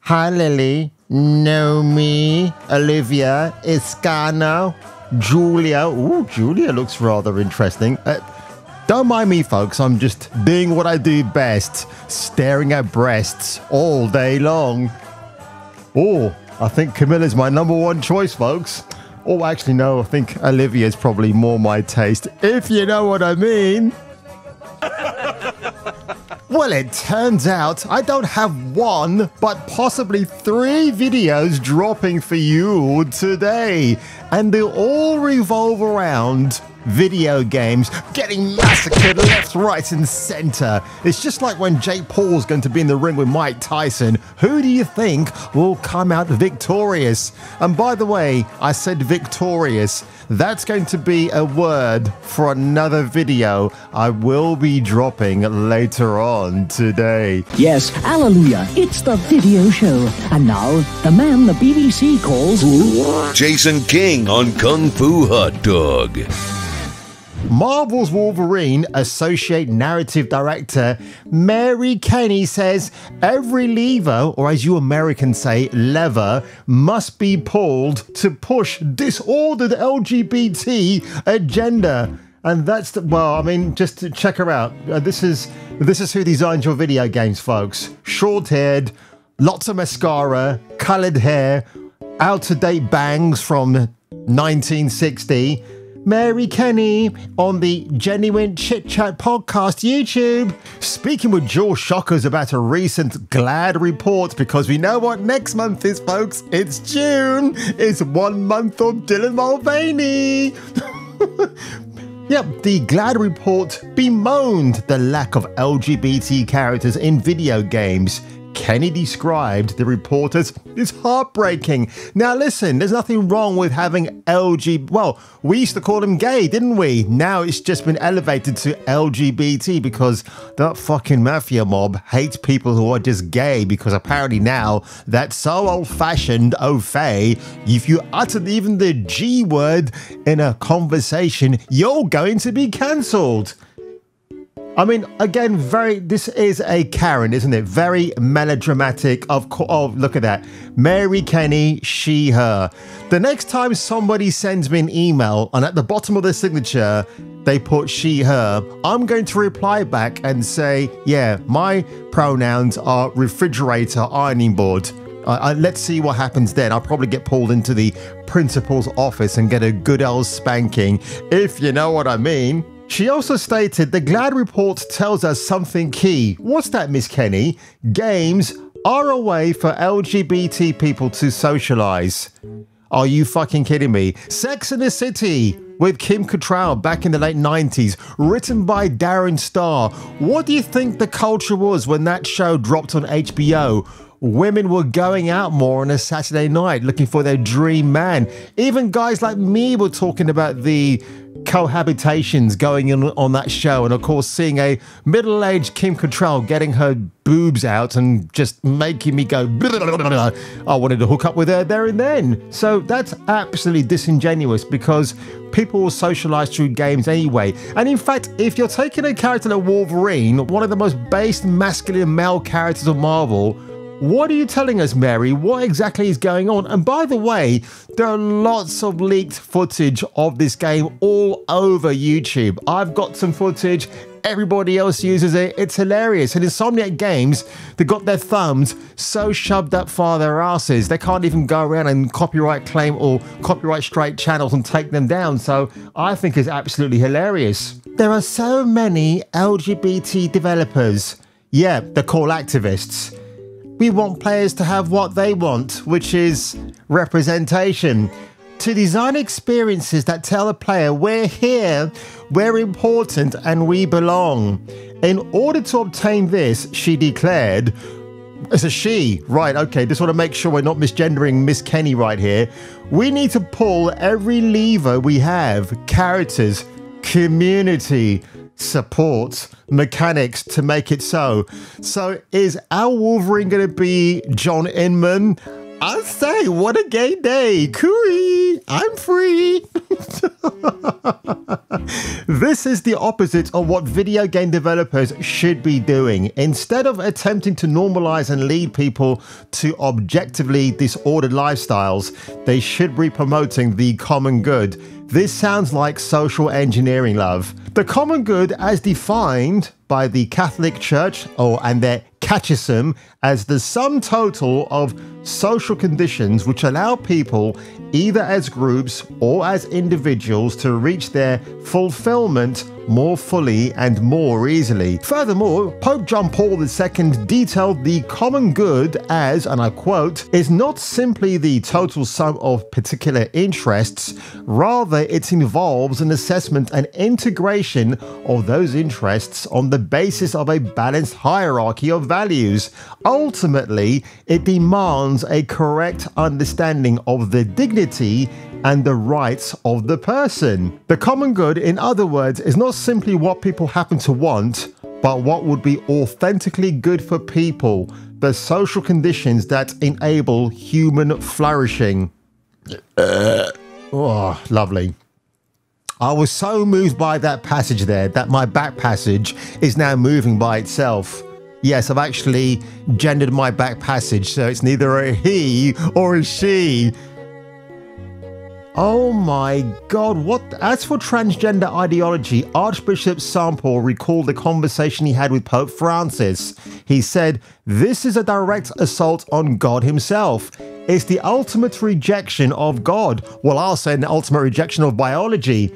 Hi, Lily. Nomi. Olivia. Iscano. Julia. Ooh, Julia looks rather interesting. Don't mind me, folks. I'm just doing what I do best. Staring at breasts all day long. Oh, I think Camilla's my number one choice, folks. Oh, actually, no. I think Olivia's probably more my taste, if you know what I mean. Well, it turns out I don't have one, but possibly 3 videos dropping for you today. And they all revolve around video games getting massacred left, right, and center. It's just like when Jake Paul's going to be in the ring with Mike Tyson. Who do you think will come out victorious? And by the way, I said victorious. That's going to be a word for another video I will be dropping later on today. Yes, hallelujah, it's the video show. And now, the man the BBC calls... Jason King on Kung Fu Hot Dog. Marvel's Wolverine Associate Narrative Director Mary Kenny says every lever, or as you Americans say, lever, must be pulled to push disordered LGBT agenda. And that's the, well, I mean, just to check her out. This is who designs your video games, folks. Short-haired, lots of mascara, coloured hair, out-of-date bangs from 1960. Mary Kenny on the Genuine Chit Chat podcast YouTube, speaking with Joel Shockers about a recent GLAAD report, because we know what next month is, folks. It's June. It's 1 month of Dylan Mulvaney. Yep, the GLAAD report bemoaned the lack of LGBT characters in video games. Kenny described the report as heartbreaking. Now listen, there's nothing wrong with having well, we used to call him gay, didn't we? Now it's just been elevated to LGBT because that fucking mafia mob hates people who are just gay, because apparently now that's so old-fashioned, au fait, if you utter even the G word in a conversation, you're going to be cancelled. I mean, again, this is a Karen, isn't it? Very melodramatic. Of course. Oh, look at that. Mary Kenny, she, her. The next time somebody sends me an email and at the bottom of the signature, they put she, her, I'm going to reply back and say, yeah, my pronouns are refrigerator, ironing board. Let's see what happens then. I'll probably get pulled into the principal's office and get a good old spanking, if you know what I mean. She also stated the GLAAD report tells us something key. What's that, Miss Kenny? Games are a way for LGBT people to socialize. Are you fucking kidding me? Sex and the City with Kim Cattrall back in the late 90s, written by Darren Star. What do you think the culture was when that show dropped on HBO? Women were going out more on a Saturday night looking for their dream man. Even guys like me were talking about the cohabitations going on that show, and of course seeing a middle-aged Kim Cattrall getting her boobs out and just making me go blah, blah, blah, blah. I wanted to hook up with her there and then. So that's absolutely disingenuous, because people will socialize through games anyway. And in fact, if you're taking a character like Wolverine, one of the most based masculine male characters of Marvel, what are you telling us, Mary? What exactly is going on? And by the way, there are lots of leaked footage of this game all over YouTube. I've got some footage. Everybody else uses it. It's hilarious. And Insomniac Games, they got their thumbs so shoved up far their asses, they can't even go around and copyright claim or copyright strike channels and take them down. So I think it's absolutely hilarious. There are so many LGBT developers. Yeah, they're called activists. We want players to have what they want, which is representation. To design experiences that tell the player we're here, we're important, and we belong. In order to obtain this, she declared, it's a she, right, okay, just want to make sure we're not misgendering Miss Kenny right here. We need to pull every lever we have, characters, community, support, mechanics to make it so. So is our Wolverine going to be John Inman? I say, what a gay day. Cooey, I'm free. This is the opposite of what video game developers should be doing. Instead of attempting to normalize and lead people to objectively disordered lifestyles, they should be promoting the common good. This sounds like social engineering, love. The common good, as defined by the Catholic Church and their catechism, as the sum total of social conditions which allow people, either as groups or as individuals, to reach their fulfillment more fully and more easily. Furthermore, Pope John Paul II detailed the common good as, and I quote, is not simply the total sum of particular interests, rather it involves an assessment and integration of those interests on the basis of a balanced hierarchy of values. Ultimately, it demands a correct understanding of the dignity and the rights of the person. The common good, in other words, is not simply what people happen to want, but what would be authentically good for people, the social conditions that enable human flourishing. Oh, lovely. I was so moved by that passage there that my back passage is now moving by itself. Yes, I've actually gendered my back passage, so it's neither a he or a she. Oh my God, what? As for transgender ideology, Archbishop Sample recalled the conversation he had with Pope Francis. He said, "This is a direct assault on God himself. It's the ultimate rejection of God." Well, I'll say the ultimate rejection of biology.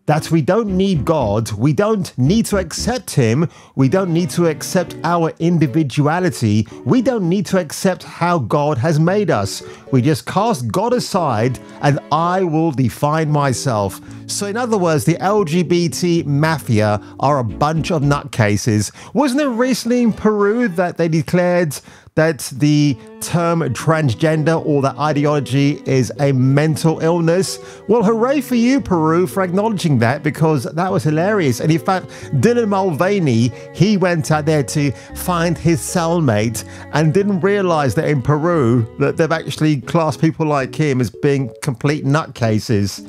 That we don't need God, we don't need to accept him, we don't need to accept our individuality, we don't need to accept how God has made us. We just cast God aside and I will define myself. So in other words, the LGBT mafia are a bunch of nutcases. Wasn't it recently in Peru that they declared that the term transgender or that ideology is a mental illness? Well, hooray for you, Peru, for acknowledging that, because that was hilarious. And in fact, Dylan Mulvaney, he went out there to find his cellmate and didn't realize that in Peru that they've actually classed people like him as being complete nutcases.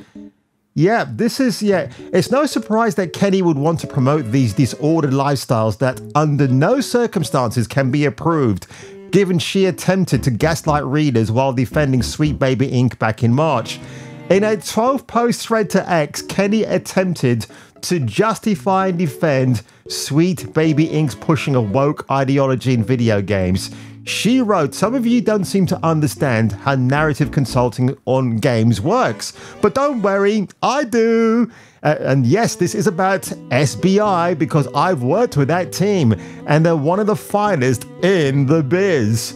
Yeah, it's no surprise that Kenny would want to promote these disordered lifestyles that under no circumstances can be approved, given she attempted to gaslight readers while defending Sweet Baby Inc. back in March. In a 12-post thread to X, Kenny attempted to justify and defend Sweet Baby Inc.'s pushing a woke ideology in video games. She wrote, "Some of you don't seem to understand how narrative consulting on games works, but don't worry, I do. And yes, this is about SBI because I've worked with that team and they're one of the finest in the biz."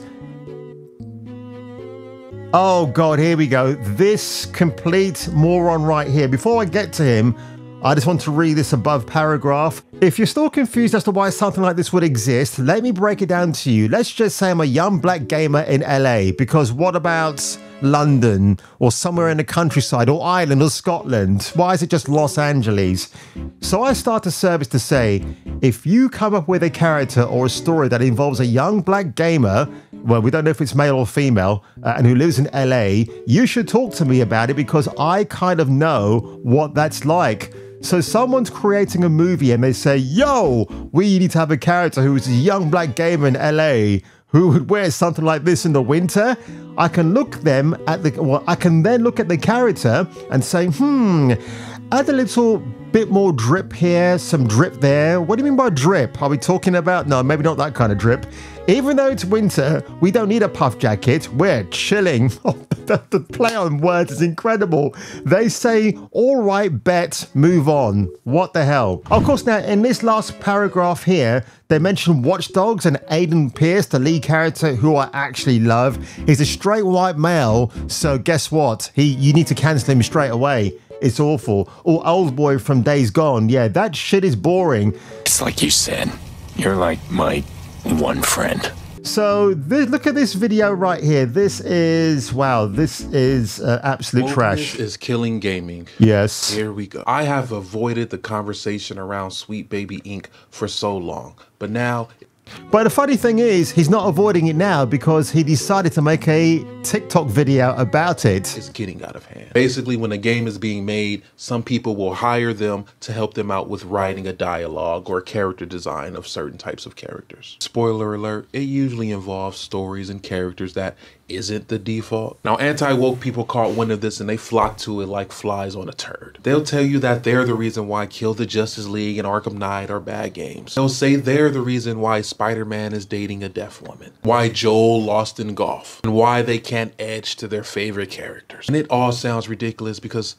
Oh God, here we go. This complete moron right here. Before I get to him, I just want to read this above paragraph. If you're still confused as to why something like this would exist, let me break it down to you. Let's just say I'm a young black gamer in LA, because what about London or somewhere in the countryside or Ireland or Scotland? Why is it just Los Angeles? So I start a service to say, if you come up with a character or a story that involves a young black gamer, well, we don't know if it's male or female, and who lives in LA, you should talk to me about it because I kind of know what that's like. So someone's creating a movie and they say, yo, we need to have a character who is a young black gamer in LA who would wear something like this in the winter. I can look them at I can then look at the character and say, add a little bit more drip here, some drip there. What do you mean by drip? Are we talking about, no, maybe not that kind of drip. Even though it's winter, we don't need a puff jacket. We're chilling. The play on words is incredible. They say, all right, bet, move on. What the hell? Of course, now, in this last paragraph here, they mention Watchdogs and Aiden Pierce, the lead character, who I actually love. He's a straight white male, so guess what? You need to cancel him straight away. It's awful. Or Old Boy from Days Gone. Yeah, that shit is boring. It's like you said. You're like my one friend. So look at this video right here. This is, wow, this is absolute trash. This is killing gaming. Yes. Here we go. I have avoided the conversation around Sweet Baby Inc. for so long, but now But the funny thing is, he's not avoiding it now because he decided to make a TikTok video about it. It's getting out of hand. Basically, when a game is being made, some people will hire them to help them out with writing a dialogue or character design of certain types of characters. Spoiler alert, it usually involves stories and characters that isn't the default. Now, anti-woke people caught wind of this and they flock to it like flies on a turd. They'll tell you that they're the reason why Kill the Justice League and Arkham Knight are bad games. They'll say they're the reason why Spider-Man is dating a deaf woman, why Joel lost in golf, and why they can't edge to their favorite characters. And it all sounds ridiculous because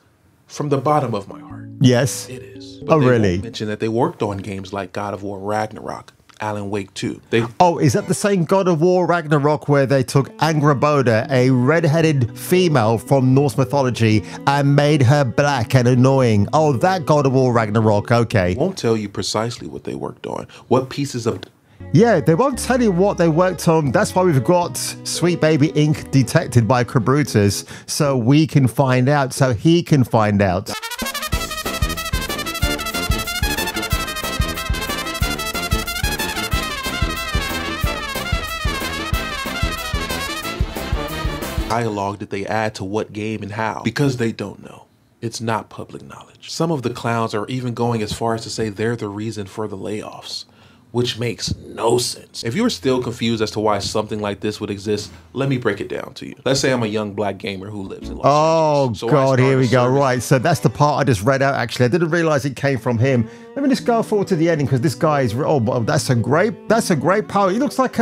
from the bottom of my heart, yes, it is. But they really? Won't mention that they worked on games like God of War Ragnarok, Alan Wake 2. Oh, is that the same God of War Ragnarok where they took Angrboda, a red-headed female from Norse mythology, and made her black and annoying? Oh, that God of War Ragnarok, okay. Won't tell you precisely what they worked on, what pieces of... Yeah, they won't tell you what they worked on. That's why we've got Sweet Baby Ink detected by Crabrutus, so we can find out, so he can find out. Dialogue did they add to what game and how? Because they don't know. It's not public knowledge. Some of the clowns are even going as far as to say they're the reason for the layoffs, which makes no sense. If you're still confused as to why something like this would exist, let me break it down to you. Let's say I'm a young black gamer who lives in Los Angeles. Oh God, here we go. Right, so that's the part I just read out. Actually, I didn't realize it came from him. Let me just go forward to the ending because this guy is, oh, that's a great power. He looks like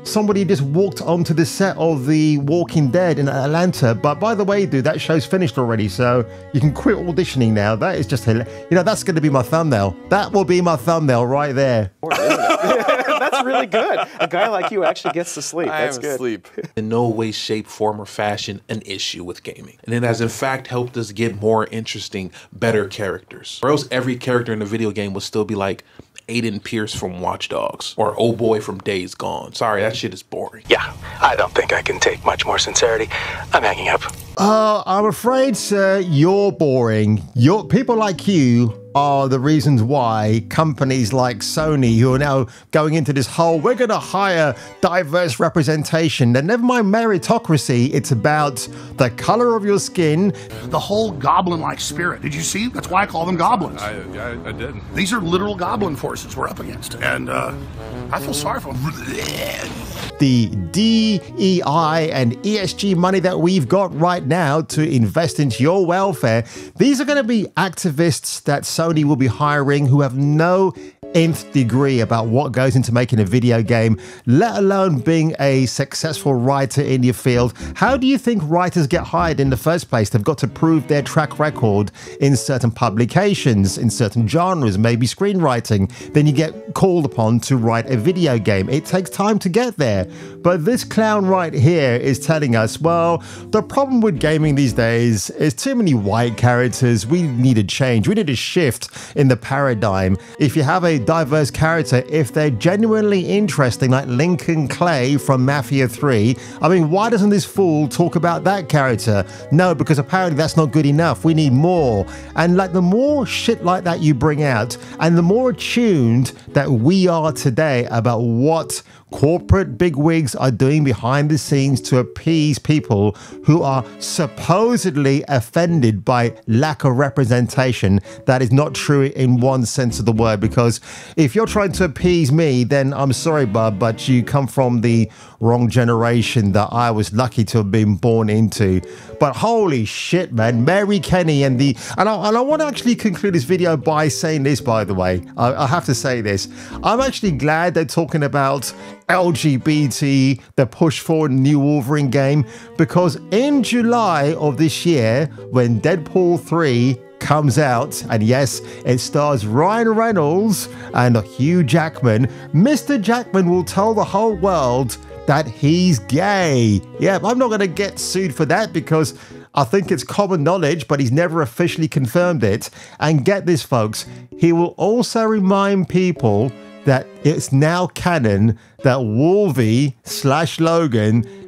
somebody just walked onto the set of The Walking Dead in Atlanta. But by the way, dude, that show's finished already, so you can quit auditioning now. That is just, you know, that's going to be my thumbnail. That will be my thumbnail right there. That's really good. A guy like you actually gets to sleep. That's good. Sleep. In no way, shape, form, or fashion an issue with gaming. And it has in fact helped us get more interesting, better characters. Or else every character in the video game would still be like Aiden Pierce from Watchdogs or Oh Boy from Days Gone. Sorry, that shit is boring. Yeah, I don't think I can take much more sincerity. I'm hanging up. I'm afraid, sir, you're boring. People like you are the reasons why companies like Sony, who are now going into this whole, we're going to hire diverse representation, and never mind meritocracy, it's about the color of your skin. The whole goblin-like spirit. Did you see? That's why I call them goblins. I did. These are literal goblin forces we're up against, and I feel sorry for them. The DEI and ESG money that we've got right now to invest into your welfare, these are going to be activists that Sony will be hiring who have no nth degree about what goes into making a video game, let alone being a successful writer in your field. How do you think writers get hired in the first place? They've got to prove their track record in certain publications, in certain genres, maybe screenwriting. Then you get called upon to write a video game. It takes time to get there. But this clown right here is telling us, well, the problem with gaming these days is too many white characters. We need a change. We need a shift in the paradigm. If you have a diverse character, if they're genuinely interesting, like Lincoln Clay from Mafia 3, I mean, why doesn't this fool talk about that character? No, because apparently that's not good enough. We need more. And like the more shit like that you bring out, and the more attuned that we are today about what corporate bigwigs are doing behind the scenes to appease people who are supposedly offended by lack of representation, that is not true in one sense of the word. Because if you're trying to appease me, then I'm sorry, bub, but you come from the wrong generation that I was lucky to have been born into. But holy shit, man, Mary Kenny and I want to actually conclude this video by saying this, by the way. I have to say this. I'm actually glad they're talking about LGBT, the push forward new Wolverine game, because in July of this year, when Deadpool 3 comes out, and yes, it stars Ryan Reynolds and Hugh Jackman, Mr. Jackman will tell the whole world that he's gay. Yeah, I'm not going to get sued for that because I think it's common knowledge, but he's never officially confirmed it. And get this, folks, he will also remind people that it's now canon that Wolvie/Logan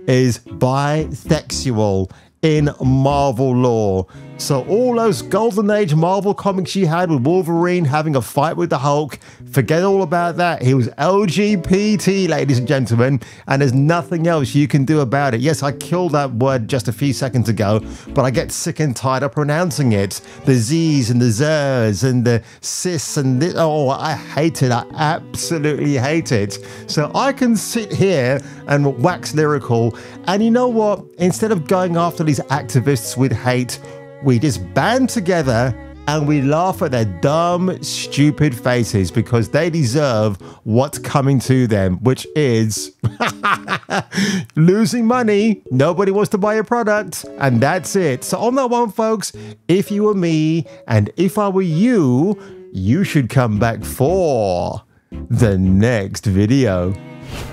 is bisexual in Marvel lore. So all those Golden Age Marvel comics you had with Wolverine having a fight with the Hulk, forget all about that. He was LGBT, ladies and gentlemen, and there's nothing else you can do about it. Yes, I killed that word just a few seconds ago, but I get sick and tired of pronouncing it. The Z's and the Zers and the cis and the, oh, I hate it. I absolutely hate it. So I can sit here and wax lyrical, and you know what? Instead of going after these activists with hate, we just band together and we laugh at their dumb, stupid faces because they deserve what's coming to them, which is losing money. Nobody wants to buy a product, and that's it. So on that one, folks, if you were me and if I were you, you should come back for the next video.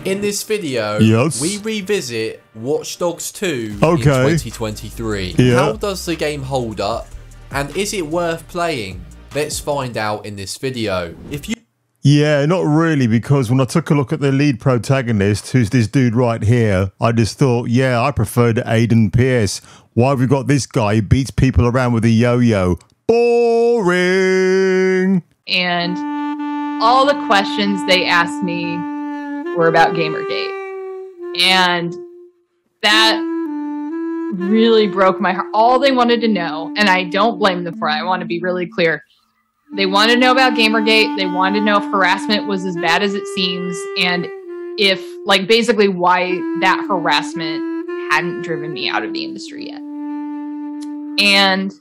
In this video, we revisit Watchdogs 2 in 2023. How does the game hold up? And is it worth playing? Let's find out in this video. Yeah, not really, because when I took a look at the lead protagonist, who's this dude right here, I just thought, yeah, I preferred Aiden Pierce. Why have we got this guy who beats people around with a yo-yo? Boring! And all the questions they asked me were about Gamergate. And that really broke my heart. All they wanted to know, and I don't blame them for it, I want to be really clear. They wanted to know about Gamergate. They wanted to know if harassment was as bad as it seems, and if, like, basically why that harassment hadn't driven me out of the industry yet. And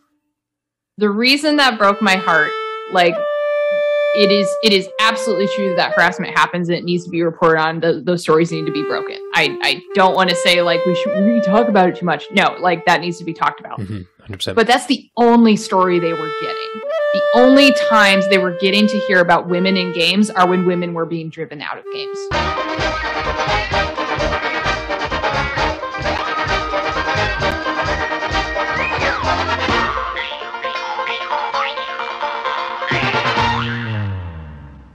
the reason that broke my heart, like, it is absolutely true that harassment happens and it needs to be reported on. Those stories need to be broken. I don't want to say, like, we talk about it too much. No, like, that needs to be talked about. 100%. But that's the only story they were getting. The only times they were getting to hear about women in games are when women were being driven out of games.